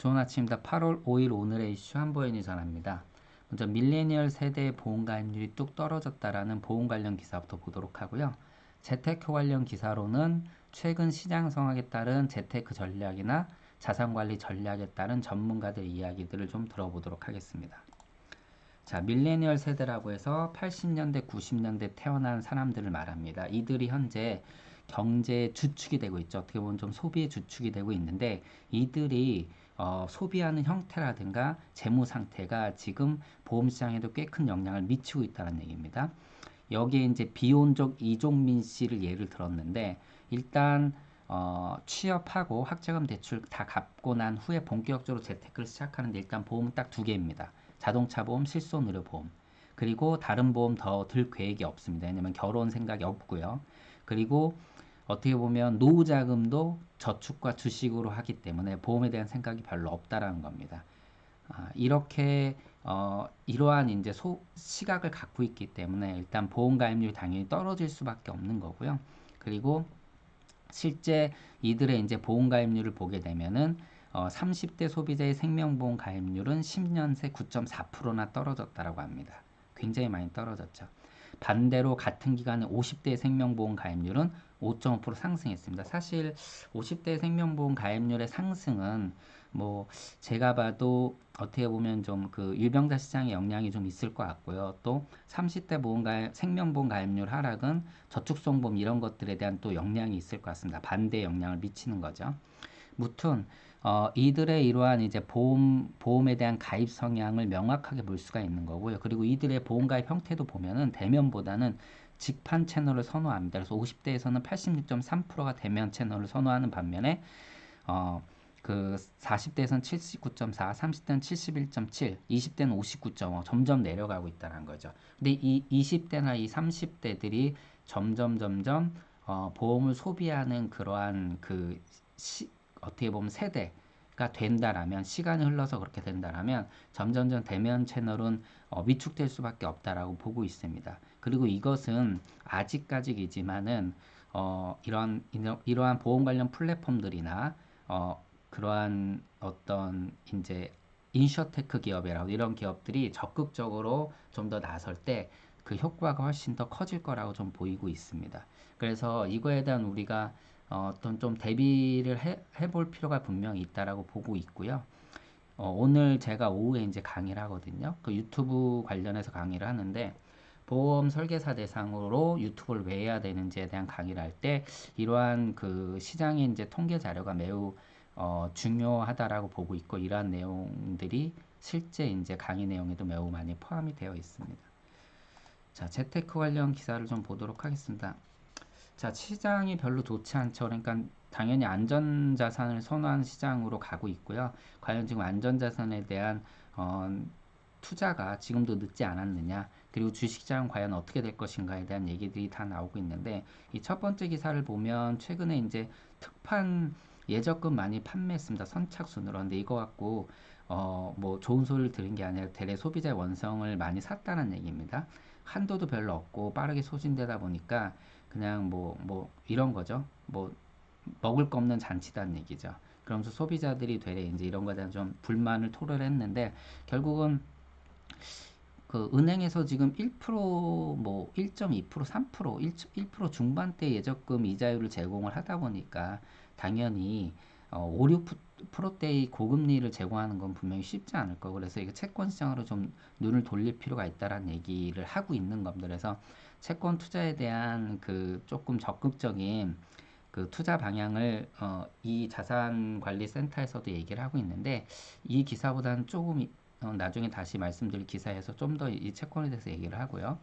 좋은 아침입니다. 8월 5일 오늘의 이슈 한보현이 전합니다. 먼저 밀레니얼 세대의 보험 가입률이 뚝 떨어졌다라는 보험 관련 기사부터 보도록 하고요. 재테크 관련 기사로는 최근 시장 성황에 따른 재테크 전략이나 자산관리 전략에 따른 전문가들 이야기들을 좀 들어보도록 하겠습니다. 자, 밀레니얼 세대라고 해서 80년대, 90년대 태어난 사람들을 말합니다. 이들이 현재 경제의 주축이 되고 있죠. 어떻게 보면 좀 소비의 주축이 되고 있는데 이들이 소비하는 형태라든가 재무 상태가 지금 보험 시장에도 꽤 큰 영향을 미치고 있다는 얘기입니다. 여기에 이제 비혼족 이종민 씨를 예를 들었는데 일단 취업하고 학자금 대출 다 갚고 난 후에 본격적으로 재테크를 시작하는데 일단 보험은 딱 두 개입니다. 자동차 보험, 실손의료보험. 그리고 다른 보험 더 들 계획이 없습니다. 왜냐면 결혼 생각이 없고요. 그리고 어떻게 보면 노후 자금도 저축과 주식으로 하기 때문에 보험에 대한 생각이 별로 없다라는 겁니다. 이렇게 이러한 이제 시각을 갖고 있기 때문에 일단 보험 가입률이 당연히 떨어질 수밖에 없는 거고요. 그리고 실제 이들의 이제 보험 가입률을 보게 되면은 30대 소비자의 생명보험 가입률은 10년 새 9.4%나 떨어졌다라고 합니다. 굉장히 많이 떨어졌죠. 반대로 같은 기간에 50대 생명보험 가입률은 5.5% 상승했습니다. 사실 50대 생명보험 가입률의 상승은 뭐 제가 봐도 어떻게 보면 좀 그 유병자 시장에 영향이 좀 있을 것 같고요. 또 30대 생명보험 가입률 하락은 저축성보험 이런 것들에 대한 또 영향이 있을 것 같습니다. 반대 영향을 미치는 거죠. 무튼 이들의 이러한 이제 보험에 대한 가입 성향을 명확하게 볼 수가 있는 거고요. 그리고 이들의 보험 가입 형태도 보면은 대면보다는 직판 채널을 선호합니다. 그래서 50대에서는 86.3%가 대면 채널을 선호하는 반면에 그 40대에서는 79.4, 30대는 71.7, 20대는 59.5 점점 내려가고 있다는 거죠. 근데 이 20대나 이 30대들이 점점 보험을 소비하는 그러한 어떻게 보면 세대가 된다라면 시간이 흘러서 그렇게 된다라면 점점점 대면 채널은 위축될 수밖에 없다라고 보고 있습니다. 그리고 이것은 아직까지이지만은 이러한 보험 관련 플랫폼들이나 그러한 어떤 이제 인셔테크 기업이라고 이런 기업들이 적극적으로 좀 더 나설 때 그 효과가 훨씬 더 커질 거라고 좀 보이고 있습니다. 그래서 이거에 대한 우리가 어떤 좀 대비를 해볼 필요가 분명히 있다라고 보고 있고요. 오늘 제가 오후에 이제 강의를 하거든요. 그 유튜브 관련해서 강의를 하는데 보험 설계사 대상으로 유튜브를 왜 해야 되는지에 대한 강의를 할 때 이러한 그 시장의 이제 통계 자료가 매우 중요하다라고 보고 있고 이러한 내용들이 실제 이제 강의 내용에도 매우 많이 포함이 되어 있습니다. 자, 재테크 관련 기사를 좀 보도록 하겠습니다. 자, 시장이 별로 좋지 않죠. 그러니까 당연히 안전자산을 선호하는 시장으로 가고 있고요. 과연 지금 안전자산에 대한 투자가 지금도 늦지 않았느냐, 그리고 주식시장은 과연 어떻게 될 것인가에 대한 얘기들이 다 나오고 있는데, 이 첫 번째 기사를 보면 최근에 이제 특판 예적금 많이 판매했습니다. 선착순으로. 근데 이거 갖고 뭐 좋은 소리를 들은 게 아니라 대래 소비자의 원성을 많이 샀다는 얘기입니다. 한도도 별로 없고 빠르게 소진되다 보니까 그냥 뭐 이런 거죠. 뭐 먹을 거 없는 잔치다는 얘기죠. 그러면서 소비자들이 되레 이제 이런 거에 대한 좀 불만을 토로했는데 결국은 그 은행에서 지금 1%, 뭐 1.2%, 3%, 1% 중반대 예적금 이자율을 제공을 하다 보니까 당연히 5, 6%대의 고금리를 제공하는 건 분명히 쉽지 않을 거고 그래서 이거 채권 시장으로 좀 눈을 돌릴 필요가 있다라는 얘기를 하고 있는 겁니다. 그래서 채권 투자에 대한 그 조금 적극적인 그 투자 방향을 이 자산관리센터에서도 얘기를 하고 있는데 이 기사보다는 조금 나중에 다시 말씀드릴 기사에서 좀 더 이 채권에 대해서 얘기를 하고요.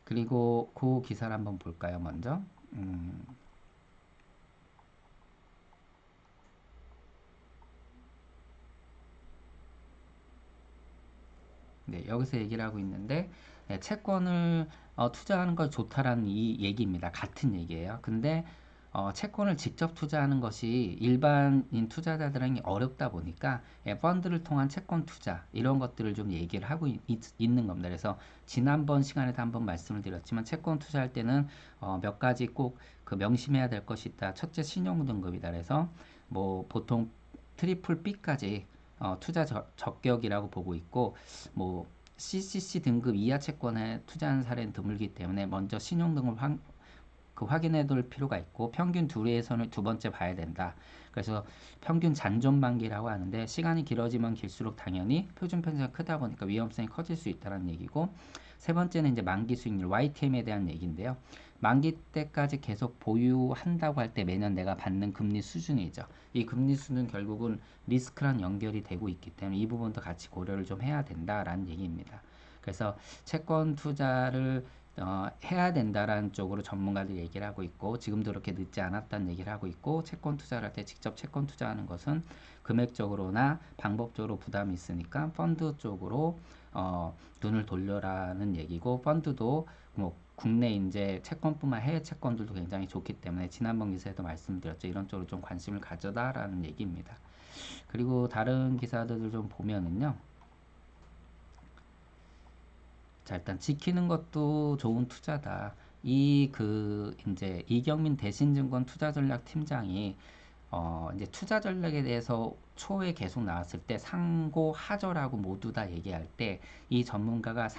그리고 그 기사를 한번 볼까요, 먼저? 네, 여기서 얘기를 하고 있는데 네, 채권을 투자하는 걸 좋다라는 이 얘기입니다. 같은 얘기예요. 근데 채권을 직접 투자하는 것이 일반인 투자자들에게 어렵다 보니까 펀드를 통한 채권 투자 이런 것들을 좀 얘기를 하고 있는 겁니다. 그래서 지난번 시간에도 한번 말씀을 드렸지만 채권 투자할 때는 몇 가지 꼭 그 명심해야 될 것이 있다. 첫째 신용 등급이다. 그래서 뭐 보통 트리플 B까지 투자 적격이라고 보고 있고, 뭐 CCC 등급 이하 채권에 투자한 사례는 드물기 때문에 먼저 신용 등급 확인해 둘 필요가 있고, 평균 두리에서는 두 번째 봐야 된다. 그래서 평균 잔존만기라고 하는데, 시간이 길어지면 길수록 당연히 표준 편차가 크다 보니까 위험성이 커질 수 있다는 얘기고, 세 번째는 이제 만기 수익률 YTM에 대한 얘기인데요. 만기 때까지 계속 보유한다고 할 때 매년 내가 받는 금리 수준이죠. 이 금리 수준은 결국은 리스크랑 연결이 되고 있기 때문에 이 부분도 같이 고려를 좀 해야 된다라는 얘기입니다. 그래서 채권 투자를 해야 된다라는 쪽으로 전문가들이 얘기를 하고 있고, 지금도 그렇게 늦지 않았다는 얘기를 하고 있고, 채권 투자를 할 때 직접 채권 투자하는 것은 금액적으로나 방법적으로 부담이 있으니까 펀드 쪽으로 눈을 돌려라는 얘기고, 펀드도 뭐 국내 이제 채권뿐만 해외 채권들도 굉장히 좋기 때문에 지난번 기사에도 말씀드렸죠. 이런 쪽으로 좀 관심을 가져다라는 얘기입니다. 그리고 다른 기사들을 좀 보면은요. 자, 일단 지키는 것도 좋은 투자다. 이제 이경민 대신증권 투자전략 팀장이 이제 투자 전략에 대해서 초에 계속 나왔을 때 상고 하저라고 모두 다 얘기할 때 이 전문가가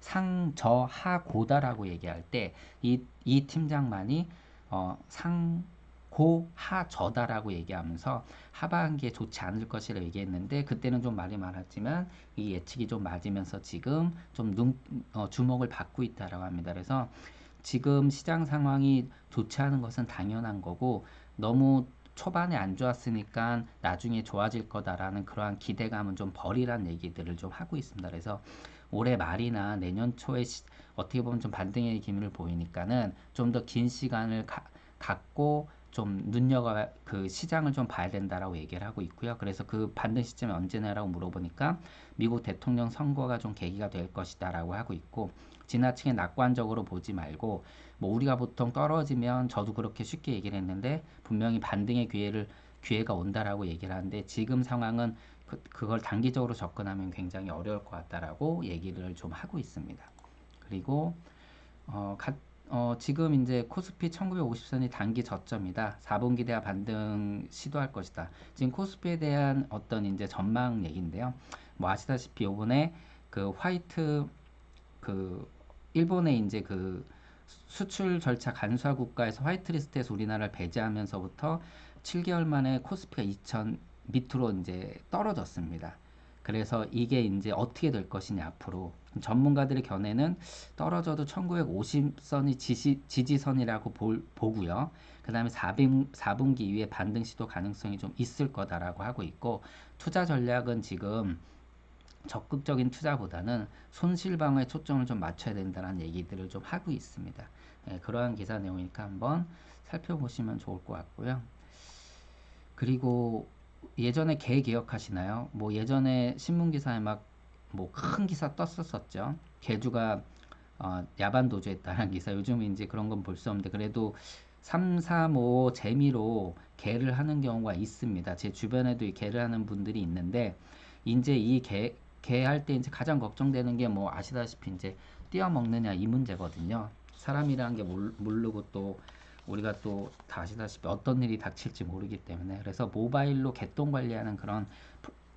상저하고다라고 얘기할 때 이 팀장만이 상고하저다라고 얘기하면서 하반기에 좋지 않을 것이라고 얘기했는데, 그때는 좀 말이 많았지만 이 예측이 좀 맞으면서 지금 좀 주목을 받고 있다라고 합니다. 그래서 지금 시장 상황이 좋지 않은 것은 당연한 거고, 너무 초반에 안 좋았으니까 나중에 좋아질 거다라는 그러한 기대감은 좀 버리란 얘기들을 좀 하고 있습니다. 그래서 올해 말이나 내년 초에 어떻게 보면 좀 반등의 기미를 보이니까는 좀 더 긴 시간을 갖고 좀 그 시장을 좀 봐야 된다라고 얘기를 하고 있고요. 그래서 그 반등 시점이 언제냐라고 물어보니까 미국 대통령 선거가 좀 계기가 될 것이다라고 하고 있고, 지나치게 낙관적으로 보지 말고, 뭐 우리가 보통 떨어지면 저도 그렇게 쉽게 얘기를 했는데 분명히 반등의 기회가 온다라고 얘기를 하는데, 지금 상황은 그걸 단기적으로 접근하면 굉장히 어려울 것 같다라고 얘기를 좀 하고 있습니다. 그리고 지금 이제 코스피 1950선이 단기 저점이다. 4분기 대하 반등 시도할 것이다. 지금 코스피에 대한 어떤 이제 전망 얘기인데요. 뭐 아시다시피 요번에 그 화이트 그 일본의 이제 그 수출 절차 간소화 국가에서 화이트리스트에서 우리나라를 배제하면서부터 7개월 만에 코스피가 2000 밑으로 이제 떨어졌습니다. 그래서 이게 이제 어떻게 될 것이냐 앞으로, 전문가들의 견해는 떨어져도 1950선이 지지선이라고 보고요. 그 다음에 4분기 이후에 반등 시도 가능성이 좀 있을 거다라고 하고 있고, 투자 전략은 지금 적극적인 투자보다는 손실 방어에 초점을 좀 맞춰야 된다는 얘기들을 좀 하고 있습니다. 그러한 기사 내용이니까 한번 살펴보시면 좋을 것 같고요. 그리고 예전에 개 기억하시나요? 뭐 예전에 신문 기사에 막 뭐 큰 기사 떴었었죠. 개주가 야반 도주했다는 기사. 요즘 이제 그런 건 볼 수 없는데, 그래도 3, 4, 5 재미로 개를 하는 경우가 있습니다. 제 주변에도 이 개를 하는 분들이 있는데, 이제 개 할 때 이제 가장 걱정되는 게 뭐 아시다시피 이제 띄어먹느냐 이 문제거든요. 사람이라는 게 모르고 또 우리가 또 다 아시다시피 어떤 일이 닥칠지 모르기 때문에, 그래서 모바일로 개똥 관리하는 그런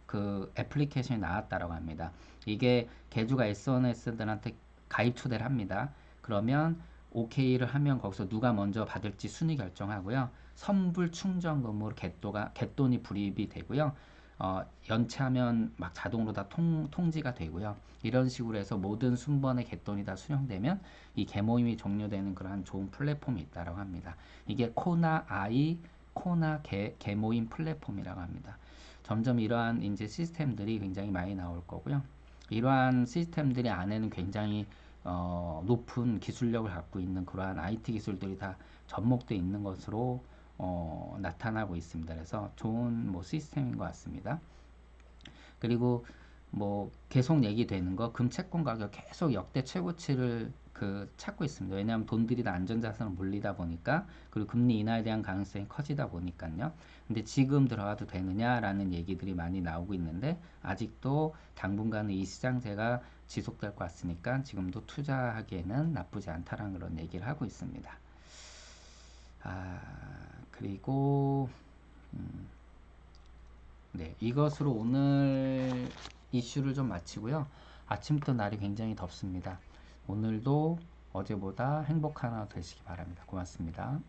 그 애플리케이션이 나왔다라고 합니다. 이게 개주가 SNS들한테 가입 초대를 합니다. 그러면 OK를 하면 거기서 누가 먼저 받을지 순위 결정하고요. 선불 충전금으로 개돈이 불입이 되고요. 연체하면 막 자동으로 다 통지가 되고요. 이런 식으로 해서 모든 순번의 개돈이 다 수령되면 이 개모임이 종료되는 그러한 좋은 플랫폼이 있다고 합니다. 이게 코나 개모임 플랫폼이라고 합니다. 점점 이러한 이제 시스템들이 굉장히 많이 나올 거고요. 이러한 시스템들이 안에는 굉장히 높은 기술력을 갖고 있는 그러한 IT 기술들이 다 접목되어 있는 것으로 나타나고 있습니다. 그래서 좋은 뭐 시스템인 것 같습니다. 그리고 뭐 계속 얘기되는 거, 금채권 가격 계속 역대 최고치를 찾고 있습니다. 왜냐하면 돈들이 다 안전자산을 몰리다 보니까, 그리고 금리 인하에 대한 가능성이 커지다 보니까요. 근데 지금 들어가도 되느냐라는 얘기들이 많이 나오고 있는데, 아직도 당분간은 이 시장세가 지속될 것 같으니까 지금도 투자하기에는 나쁘지 않다라는 그런 얘기를 하고 있습니다. 그리고 네, 이것으로 오늘 이슈를 좀 마치고요. 아침부터 날이 굉장히 덥습니다. 오늘도 어제보다 행복한 하루 되시기 바랍니다. 고맙습니다.